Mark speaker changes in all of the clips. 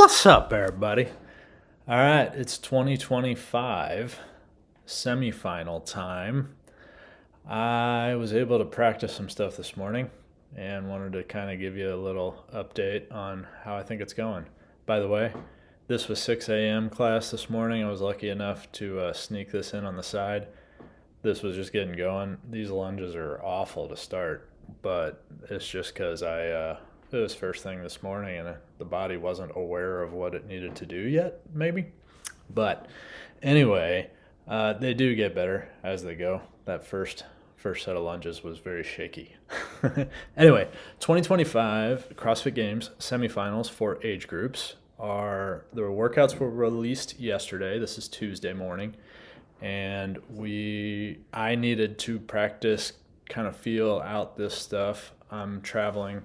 Speaker 1: What's up, everybody? All right, it's 2025 semifinal time. I was able to practice some stuff this morning and wanted to kind of give you a little update on how I think it's going. By the way, this was 6 a.m. class this morning. I was lucky enough to sneak this in on the side. This was just getting going. These lunges are awful to start, but it's just because it was first thing this morning and the body wasn't aware of what it needed to do yet, maybe. But anyway, they do get better as they go. That first set of lunges was very shaky. Anyway, 2025 CrossFit Games semifinals for age groups the workouts were released yesterday. This is Tuesday morning. And I needed to practice, kind of feel out this stuff. I'm traveling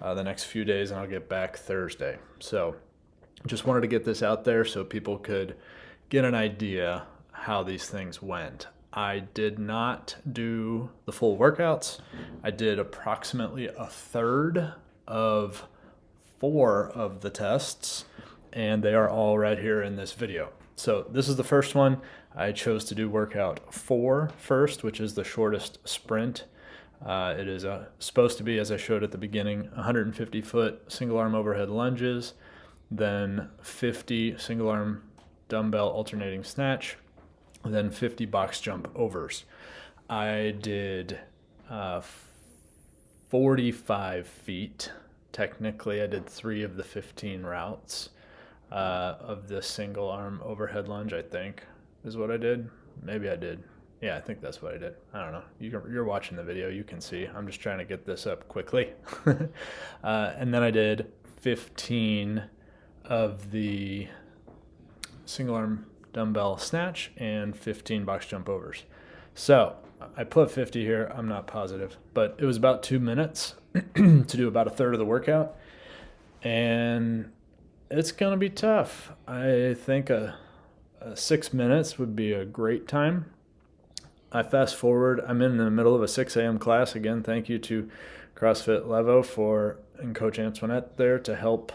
Speaker 1: the next few days and I'll get back Thursday. So just wanted to get this out there so people could get an idea how these things went. I did not do the full workouts. I did approximately a third of 4 of the tests, and they are all right here in this video. So this is the first one. I chose to do workout 4 first, which is the shortest sprint. It is supposed to be, as I showed at the beginning, 150-foot single-arm overhead lunges, then 50 single-arm dumbbell alternating snatch, then 50 box jump overs. I did 45 feet. Technically, I did 3 of the 15 routes of the single-arm overhead lunge, I think, is what I did. Maybe I did. Yeah, I think that's what I did. I don't know. You're watching the video. You can see. I'm just trying to get this up quickly. And then I did 15 of the single-arm dumbbell snatch and 15 box jump overs. So I put 50 here. I'm not positive. But it was about 2 minutes to do about a third of the workout. And it's going to be tough. I think 6 minutes would be a great time. I fast forward. I'm in the middle of a 6 a.m. class. Again, thank you to CrossFit Levo and Coach Antoinette there to help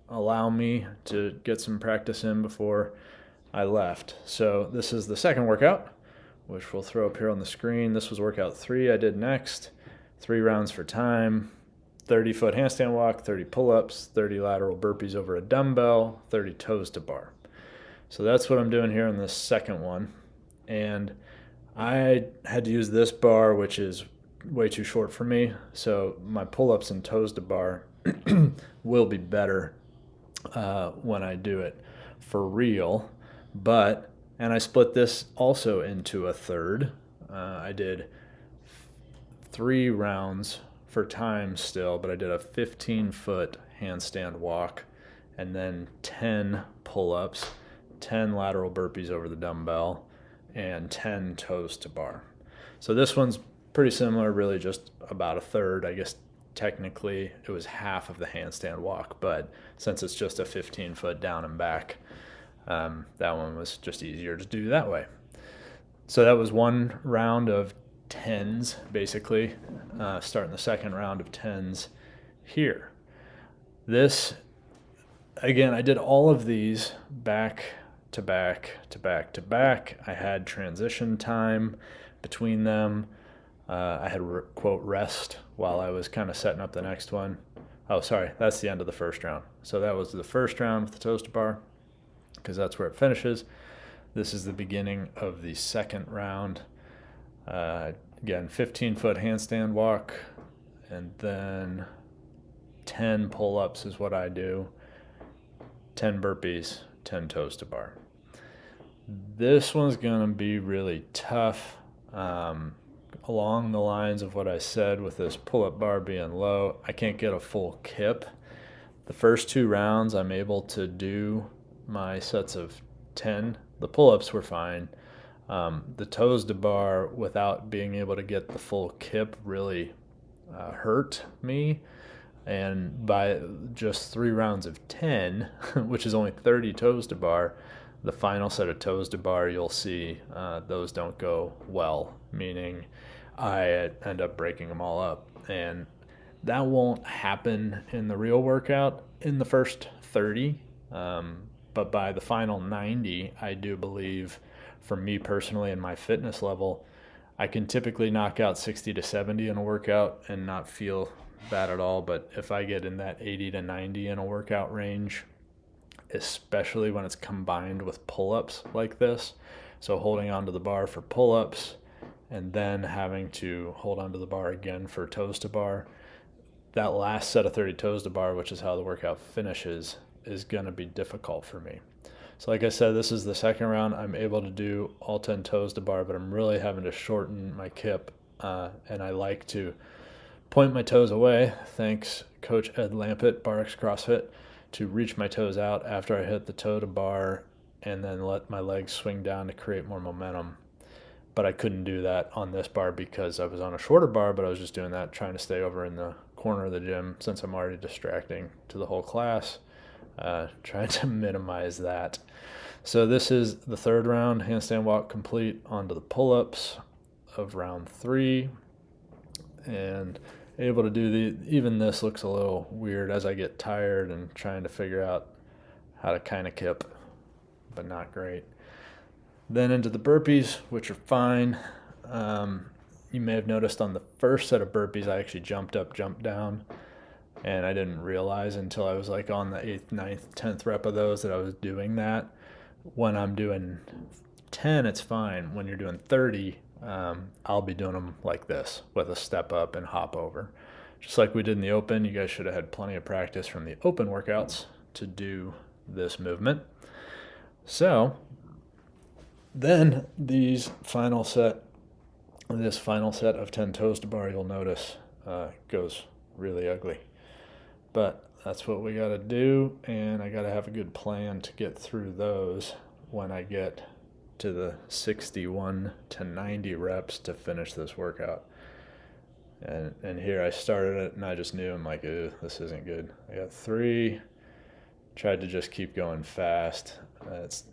Speaker 1: allow me to get some practice in before I left. So this is the second workout, which we'll throw up here on the screen. This was workout 3 I did next. 3 rounds for time. 30-foot handstand walk, 30 pull-ups, 30 lateral burpees over a dumbbell, 30 toes to bar. So that's what I'm doing here in this second one. And I had to use this bar, which is way too short for me. So my pull-ups and toes to bar will be better when I do it for real. And I split this also into a third. I did 3 rounds for time still, but I did a 15-foot handstand walk and then 10 pull-ups, 10 lateral burpees over the dumbbell, and 10 toes to bar. So this one's pretty similar, really just about a third. I guess technically it was half of the handstand walk, but since it's just a 15-foot down and back, that one was just easier to do that way. So that was one round of 10s, basically, starting the second round of 10s here. This, again, I did all of these back to back to back to back. I had transition time between them. I had, quote, rest while I was kind of setting up the next one. Oh, sorry, that's the end of the first round. So that was the first round with the toes to bar, because that's where it finishes. This is the beginning of the second round. Again, 15-foot handstand walk, and then 10 pull-ups is what I do, 10 burpees, 10 toes to bar. This one's going to be really tough, along the lines of what I said with this pull-up bar being low. I can't get a full kip. The first 2 rounds, I'm able to do my sets of 10. The pull-ups were fine. The toes to bar, without being able to get the full kip, really hurt me. And by just 3 rounds of 10, which is only 30 toes to bar, the final set of toes to bar, you'll see those don't go well, meaning I end up breaking them all up. And that won't happen in the real workout in the first 30. But by the final 90, I do believe, for me personally and my fitness level, I can typically knock out 60 to 70 in a workout and not feel bad at all. But if I get in that 80 to 90 in a workout range, especially when it's combined with pull-ups like this, so holding onto the bar for pull-ups and then having to hold onto the bar again for toes to bar, that last set of 30 toes to bar, which is how the workout finishes, is going to be difficult for me. So like I said, this is the second round. I'm able to do all 10 toes to bar, but I'm really having to shorten my kip, and I like to point my toes away, thanks Coach Ed Lampett, Barracks CrossFit, to reach my toes out after I hit the toe to bar and then let my legs swing down to create more momentum. But I couldn't do that on this bar because I was on a shorter bar, but I was just doing that trying to stay over in the corner of the gym since I'm already distracting to the whole class, trying to minimize that. So this is the third round, handstand walk complete onto the pull-ups of round 3, and able to do even this looks a little weird as I get tired and trying to figure out how to kind of kip, but not great. Then into the burpees, which are fine. You may have noticed on the first set of burpees, I actually jumped up, jumped down, and I didn't realize until I was like on the 8th, 9th, 10th rep of those that I was doing that. When I'm doing 10, it's fine. When you're doing 30, I'll be doing them like this with a step up and hop over. Just like we did in the open, you guys should have had plenty of practice from the open workouts to do this movement. So then this final set of 10 toes to bar, you'll notice, goes really ugly. But that's what we got to do, and I got to have a good plan to get through those when I get to the 61 to 90 reps to finish this workout. And here I started it, and I just knew, I'm like, this isn't good. I got 3, tried to just keep going fast. It's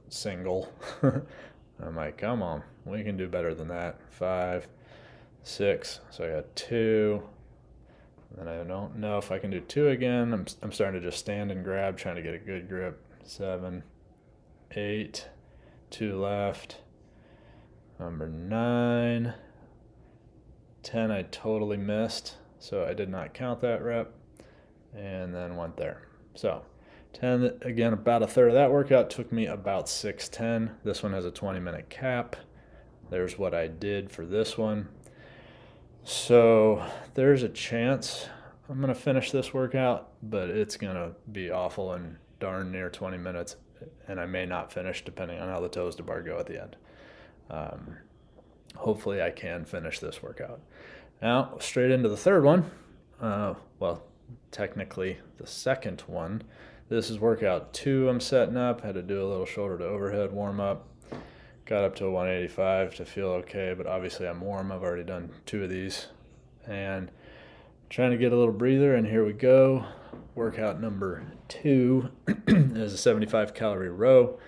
Speaker 1: single. I'm like, come on, we can do better than that. 5, 6, so I got 2. And I don't know if I can do 2 again. I'm starting to just stand and grab, trying to get a good grip. 7, 8, 2 left. Number 9, 10 I totally missed, so I did not count that rep, and then went there. So 10, again, about a third of that workout took me about 6:10. This one has a 20-minute cap. There's what I did for this one. So there's a chance I'm going to finish this workout, but it's going to be awful in darn near 20 minutes, and I may not finish depending on how the toes to bar go at the end. Hopefully I can finish this workout. Now, straight into the third one. Well, technically the second one. This is workout 2 I'm setting up. Had to do a little shoulder to overhead warm up. Got up to 185 to feel okay, but obviously I'm warm. I've already done 2 of these. And trying to get a little breather, and here we go. Workout number 2 is a 75 calorie row,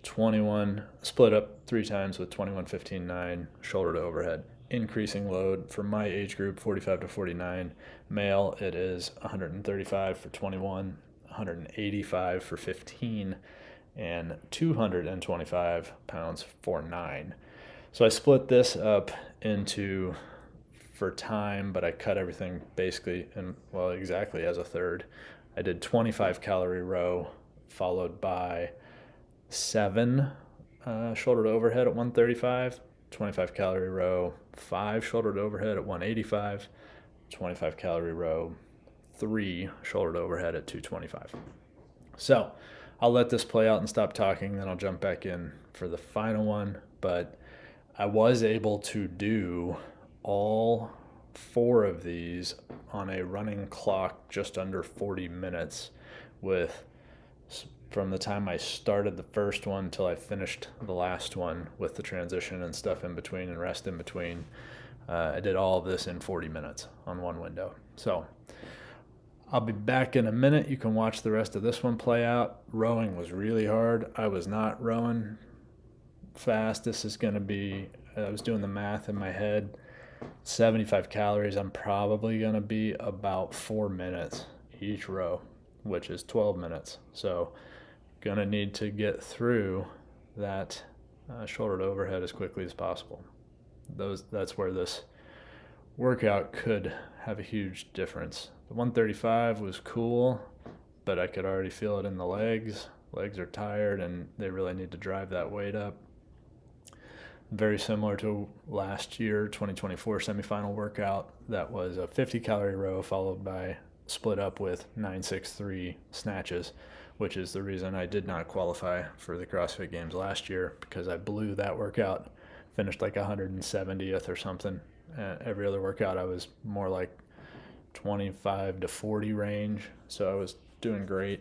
Speaker 1: 21, split up 3 times with 21, 15, 9, shoulder to overhead. Increasing load for my age group, 45 to 49. Male, it is 135 for 21, 185 for 15, and 225 pounds for 9. So I split this up into, for time, but I cut everything basically exactly as a third. I did 25 calorie row followed by 7 shoulder to overhead at 135, 25 calorie row, 5 shoulder to overhead at 185, 25 calorie row, 3 shoulder to overhead at 225. So I'll let this play out and stop talking, then I'll jump back in for the final one. But I was able to do all 4 of these on a running clock just under 40 minutes, with from the time I started the first one till I finished the last one with the transition and stuff in between and rest in between. I did all of this in 40 minutes on one window. So I'll be back in a minute. You can watch the rest of this one play out. Rowing was really hard. I was not rowing fast. This is going to be, I was doing the math in my head, 75 calories. I'm probably going to be about 4 minutes each row, which is 12 minutes. So gonna need to get through that shoulder to overhead as quickly as possible. That's where this workout could have a huge difference. The 135 was cool, but I could already feel it in the legs. Legs are tired and they really need to drive that weight up. Very similar to last year, 2024 semifinal workout. That was a 50 calorie row followed by split up with 963 snatches, which is the reason I did not qualify for the CrossFit Games last year, because I blew that workout, finished like 170th or something. Every other workout I was more like 25 to 40 range, so I was doing great,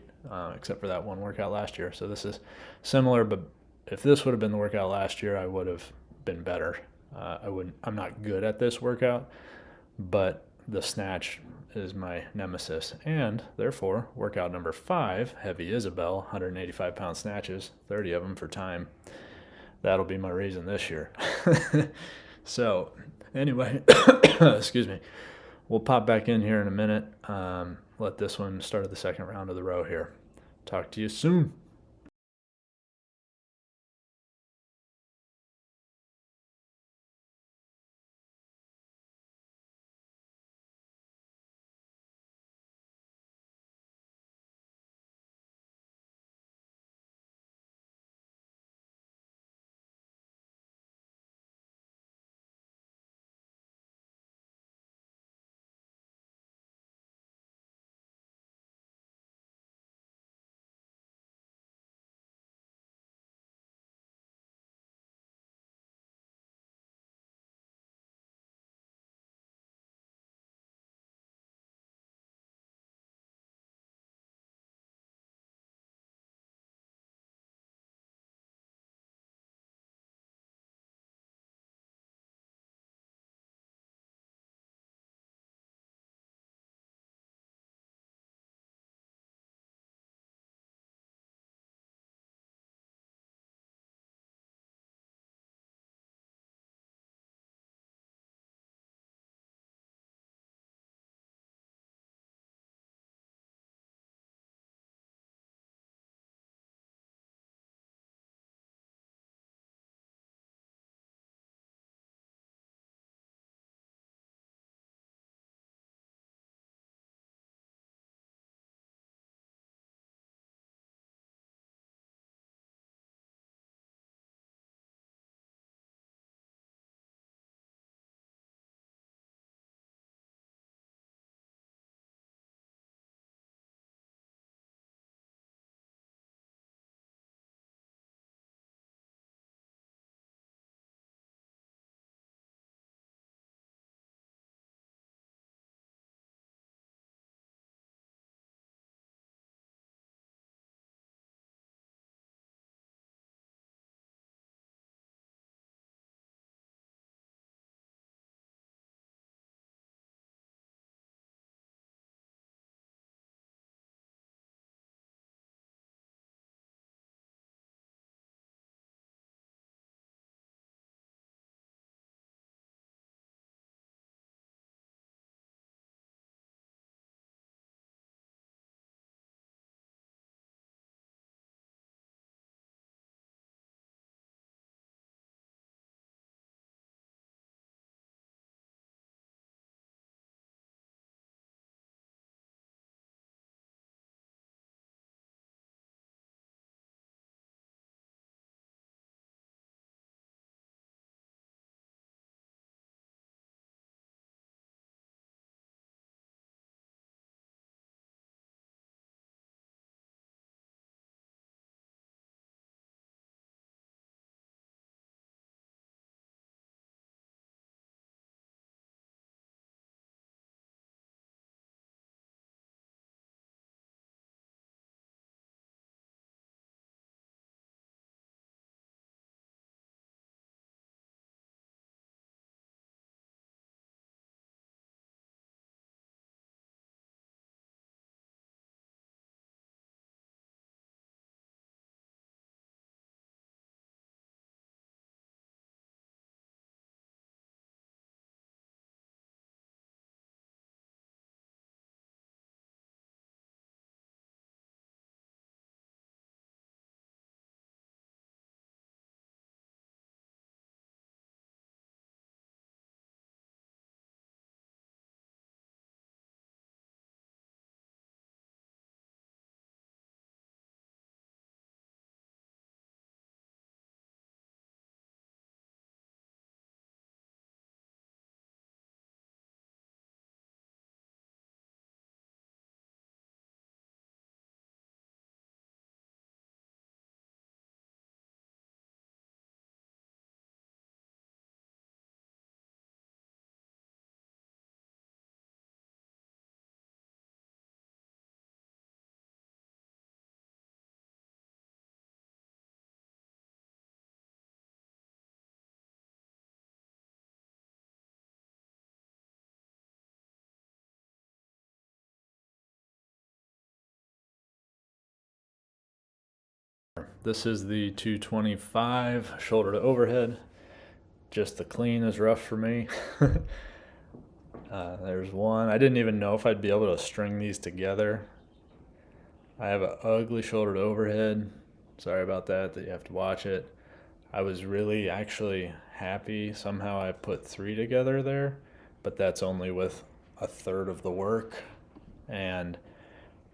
Speaker 1: except for that one workout last year. So this is similar, but if this would have been the workout last year, I would have been better. I'm not good at this workout, but the snatch is my nemesis, and therefore workout number 5, heavy Isabel, 185 pound snatches, 30 of them for time. That'll be my reason this year. So anyway, excuse me. We'll pop back in here in a minute. Let this one start the second round of the row here. Talk to you soon. This is the 225 shoulder to overhead. Just the clean is rough for me. There's one. I didn't even know if I'd be able to string these together. I have an ugly shoulder to overhead. Sorry about that you have to watch it. I was really actually happy somehow I put 3 together there, but that's only with a third of the work. And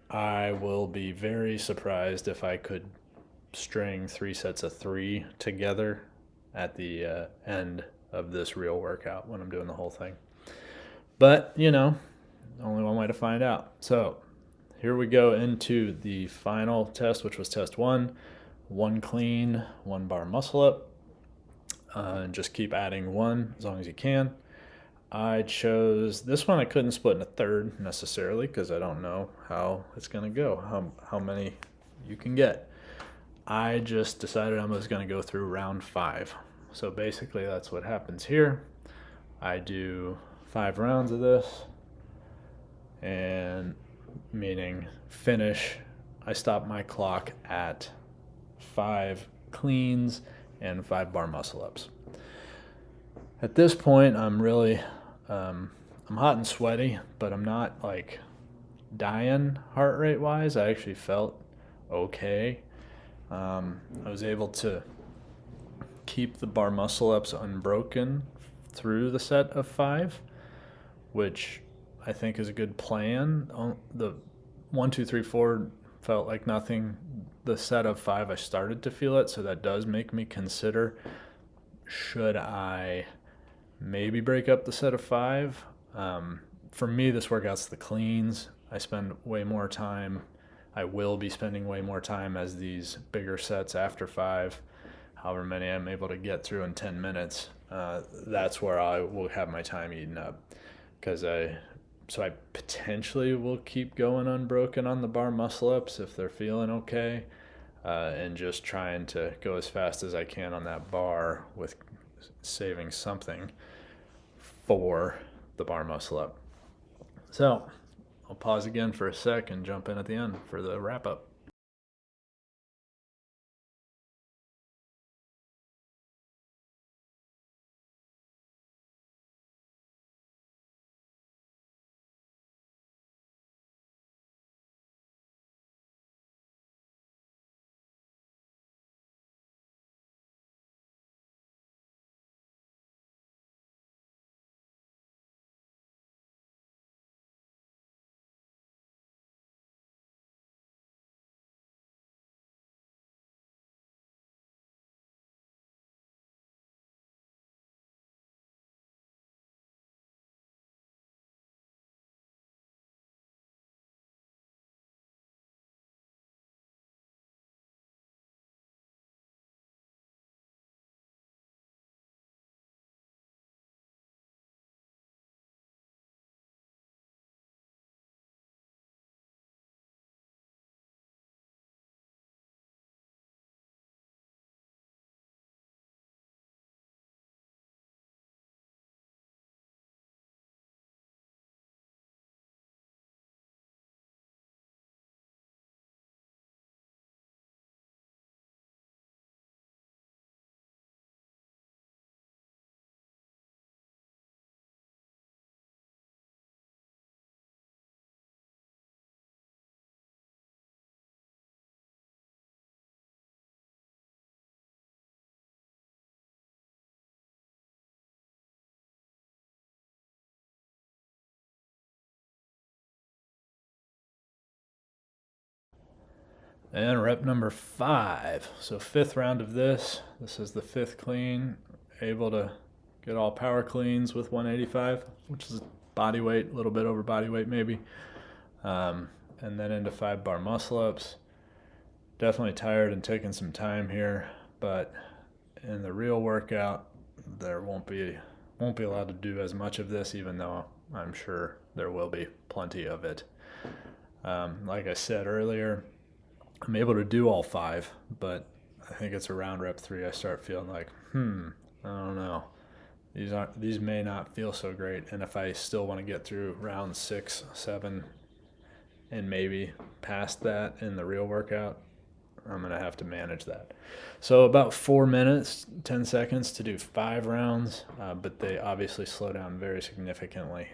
Speaker 1: I will be very surprised if I could string 3 sets of 3 together at the end of this real workout when I'm doing the whole thing. But, only one way to find out. So here we go into the final test, which was test 1. 1 clean, 1 bar muscle up. And just keep adding 1 as long as you can. I chose this one. I couldn't split in a third necessarily because I don't know how it's going to go, how many you can get. I just decided I was going to go through round 5. So basically that's what happens here. I do 5 rounds of this, and meaning finish, I stop my clock at 5 cleans and 5 bar muscle ups. At this point, I'm really, I'm hot and sweaty, but I'm not like dying heart rate wise. I actually felt okay. I was able to keep the bar muscle ups unbroken through the set of 5, which I think is a good plan. The 1, 2, 3, 4 felt like nothing. The set of 5, I started to feel it, so that does make me consider, should I maybe break up the set of 5? For me, this workout's the cleans. I spend way more time. I will be spending way more time as these bigger sets after 5, however many I'm able to get through in 10 minutes. That's where I will have my time eaten up. So I potentially will keep going unbroken on the bar muscle ups if they're feeling okay, and just trying to go as fast as I can on that bar with saving something for the bar muscle up. So I'll pause again for a sec and jump in at the end for the wrap up. And rep number 5. So 5th round of this. This is the 5th clean. Able to get all power cleans with 185, which is body weight, a little bit over body weight maybe. And then into 5 bar muscle ups. Definitely tired and taking some time here, but in the real workout, there won't be allowed to do as much of this, even though I'm sure there will be plenty of it. Like I said earlier, I'm able to do all 5, but I think it's around rep 3 I start feeling like, I don't know. These may not feel so great, and if I still want to get through round 6, 7, and maybe past that in the real workout, I'm gonna have to manage that. So about 4 minutes, 10 seconds to do 5 rounds, but they obviously slow down very significantly.